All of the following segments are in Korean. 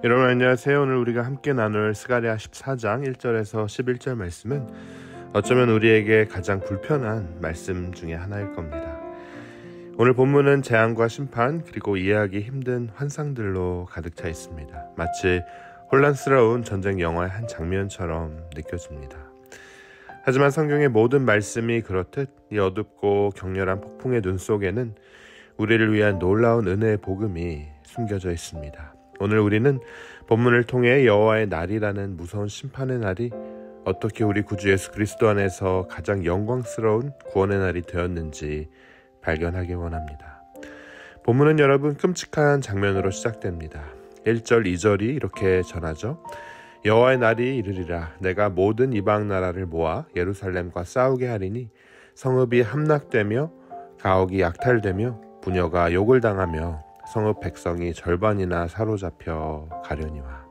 여러분 안녕하세요. 오늘 우리가 함께 나눌 스가랴 14장 1절에서 11절 말씀은 어쩌면 우리에게 가장 불편한 말씀 중에 하나일 겁니다. 오늘 본문은 재앙과 심판 그리고 이해하기 힘든 환상들로 가득 차 있습니다. 마치 혼란스러운 전쟁 영화의 한 장면처럼 느껴집니다. 하지만 성경의 모든 말씀이 그렇듯 이 어둡고 격렬한 폭풍의 눈 속에는 우리를 위한 놀라운 은혜의 복음이 숨겨져 있습니다. 오늘 우리는 본문을 통해 여호와의 날이라는 무서운 심판의 날이 어떻게 우리 구주 예수 그리스도 안에서 가장 영광스러운 구원의 날이 되었는지 발견하기 원합니다. 본문은 여러분 끔찍한 장면으로 시작됩니다. 1절, 2절이 이렇게 전하죠. 여호와의 날이 이르리라. 내가 모든 이방 나라를 모아 예루살렘과 싸우게 하리니 성읍이 함락되며 가옥이 약탈되며 부녀가 욕을 당하며 성읍 백성이 절반이나 사로잡혀 가려니와.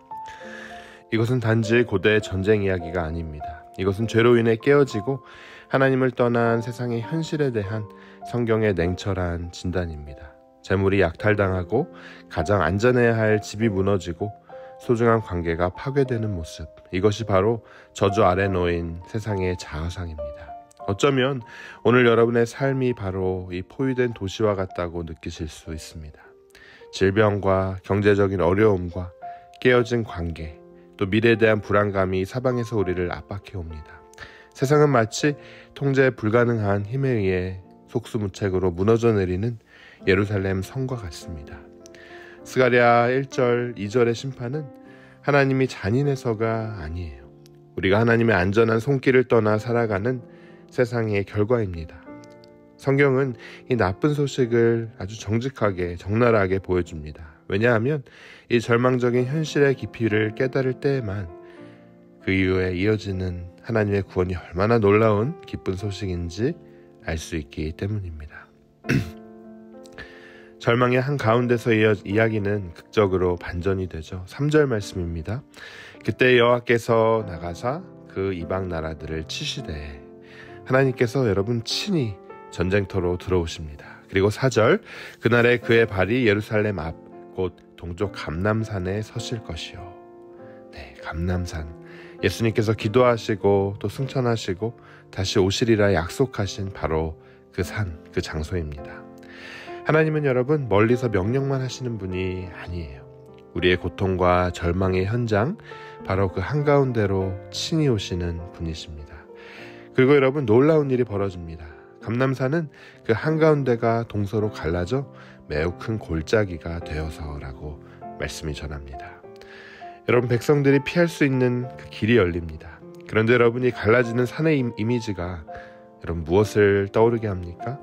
이것은 단지 고대 전쟁 이야기가 아닙니다. 이것은 죄로 인해 깨어지고 하나님을 떠난 세상의 현실에 대한 성경의 냉철한 진단입니다. 재물이 약탈당하고 가장 안전해야 할 집이 무너지고 소중한 관계가 파괴되는 모습, 이것이 바로 저주 아래 놓인 세상의 자화상입니다. 어쩌면 오늘 여러분의 삶이 바로 이 포위된 도시와 같다고 느끼실 수 있습니다. 질병과 경제적인 어려움과 깨어진 관계, 또 미래에 대한 불안감이 사방에서 우리를 압박해 옵니다. 세상은 마치 통제 불가능한 힘에 의해 속수무책으로 무너져 내리는 예루살렘 성과 같습니다. 스가랴 1절, 2절의 심판은 하나님이 잔인해서가 아니에요. 우리가 하나님의 안전한 손길을 떠나 살아가는 세상의 결과입니다. 성경은 이 나쁜 소식을 아주 정직하게 적나라하게 보여줍니다. 왜냐하면 이 절망적인 현실의 깊이를 깨달을 때에만 그 이후에 이어지는 하나님의 구원이 얼마나 놀라운 기쁜 소식인지 알 수 있기 때문입니다. 절망의 한가운데서 이야기는 극적으로 반전이 되죠. 3절 말씀입니다. 그때 여호와께서 나가사 그 이방 나라들을 치시되. 하나님께서 여러분 친히 전쟁터로 들어오십니다. 그리고 4절, 그날에 그의 발이 예루살렘 앞 곧 동쪽 감람산에 서실 것이요. 네, 감람산. 예수님께서 기도하시고 또 승천하시고 다시 오시리라 약속하신 바로 그 산, 그 장소입니다. 하나님은 여러분 멀리서 명령만 하시는 분이 아니에요. 우리의 고통과 절망의 현장, 바로 그 한가운데로 친히 오시는 분이십니다. 그리고 여러분 놀라운 일이 벌어집니다. 감람산은 그 한가운데가 동서로 갈라져 매우 큰 골짜기가 되어서라고 말씀이 전합니다. 여러분 백성들이 피할 수 있는 그 길이 열립니다. 그런데 여러분이 갈라지는 산의 이미지가 여러분 무엇을 떠오르게 합니까?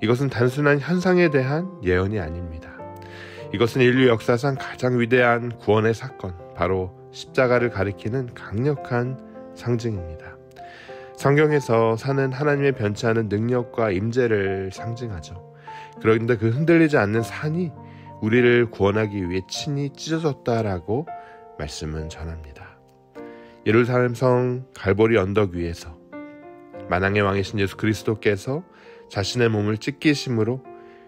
이것은 단순한 현상에 대한 예언이 아닙니다. 이것은 인류 역사상 가장 위대한 구원의 사건, 바로 십자가를 가리키는 강력한 상징입니다. 성경에서 산은 하나님의 변치 않은 능력과 임재를 상징하죠. 그런데 그 흔들리지 않는 산이 우리를 구원하기 위해 친히 찢어졌다라고 말씀은 전합니다. 예루살렘 성 갈보리 언덕 위에서 만왕의 왕이신 예수 그리스도께서 자신의 몸을 찢기심으로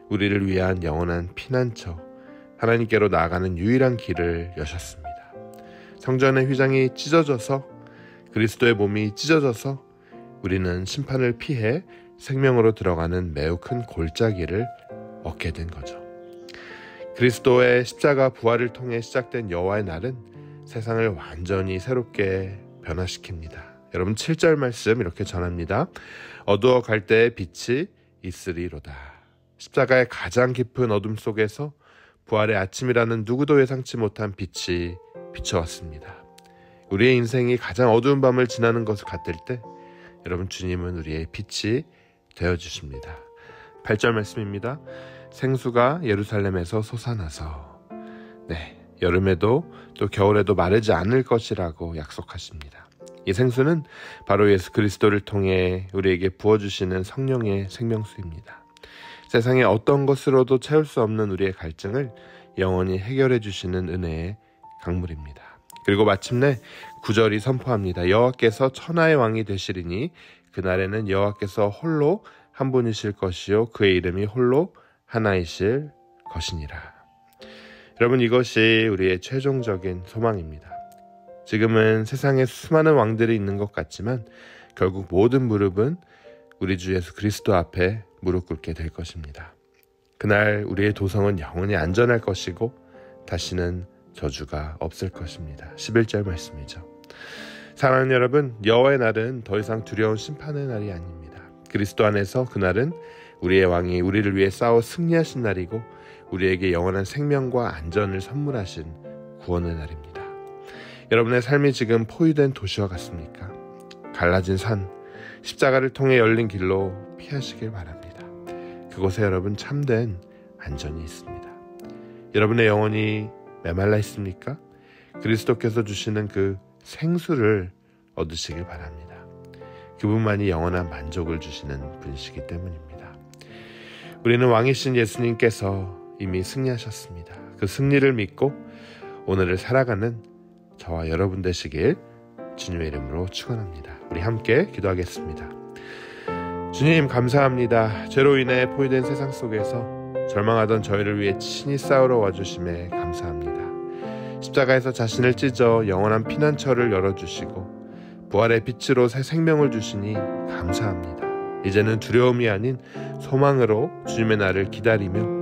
우리를 위한 영원한 피난처, 하나님께로 나아가는 유일한 길을 여셨습니다. 성전의 휘장이 찢어져서, 그리스도의 몸이 찢어져서 우리는 심판을 피해 생명으로 들어가는 매우 큰 골짜기를 얻게 된 거죠. 그리스도의 십자가 부활을 통해 시작된 여호와의 날은 세상을 완전히 새롭게 변화시킵니다. 여러분 7절 말씀 이렇게 전합니다. 어두워 갈 때의 빛이 있으리로다. 십자가의 가장 깊은 어둠 속에서 부활의 아침이라는 누구도 예상치 못한 빛이 비춰왔습니다. 우리의 인생이 가장 어두운 밤을 지나는 것을 같을 때 여러분 주님은 우리의 빛이 되어주십니다. 8절 말씀입니다. 생수가 예루살렘에서 솟아나서 여름에도 또 겨울에도 마르지 않을 것이라고 약속하십니다. 이 생수는 바로 예수 그리스도를 통해 우리에게 부어주시는 성령의 생명수입니다. 세상의 어떤 것으로도 채울 수 없는 우리의 갈증을 영원히 해결해 주시는 은혜의 강물입니다. 그리고 마침내 9절이 선포합니다. 여호와께서 천하의 왕이 되시리니 그날에는 여호와께서 홀로 한 분이실 것이요 그의 이름이 홀로 하나이실 것이니라. 여러분, 이것이 우리의 최종적인 소망입니다. 지금은 세상에 수많은 왕들이 있는 것 같지만 결국 모든 무릎은 우리 주 예수 그리스도 앞에 무릎 꿇게 될 것입니다. 그날 우리의 도성은 영원히 안전할 것이고 다시는 저주가 없을 것입니다. 11절 말씀이죠. 사랑하는 여러분, 여호와의 날은 더 이상 두려운 심판의 날이 아닙니다. 그리스도 안에서 그날은 우리의 왕이 우리를 위해 싸워 승리하신 날이고 우리에게 영원한 생명과 안전을 선물하신 구원의 날입니다. 여러분의 삶이 지금 포위된 도시와 같습니까? 갈라진 산, 십자가를 통해 열린 길로 피하시길 바랍니다. 그곳에 여러분 참된 안전이 있습니다. 여러분의 영혼이 메말라 있습니까? 그리스도께서 주시는 그 생수를 얻으시길 바랍니다. 그분만이 영원한 만족을 주시는 분이시기 때문입니다. 우리는 왕이신 예수님께서 이미 승리하셨습니다. 그 승리를 믿고 오늘을 살아가는 저와 여러분 되시길 주님의 이름으로 축원합니다. 우리 함께 기도하겠습니다. 주님, 감사합니다. 죄로 인해 포위된 세상 속에서 절망하던 저희를 위해 친히 싸우러 와주심에 감사합니다. 십자가에서 자신을 찢어 영원한 피난처를 열어주시고 부활의 빛으로 새 생명을 주시니 감사합니다. 이제는 두려움이 아닌 소망으로 주님의 날을 기다리며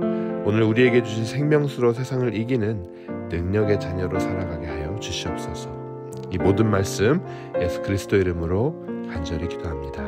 오늘 우리에게 주신 생명수로 세상을 이기는 능력의 자녀로 살아가게 하여 주시옵소서. 이 모든 말씀 예수 그리스도 이름으로 간절히 기도합니다.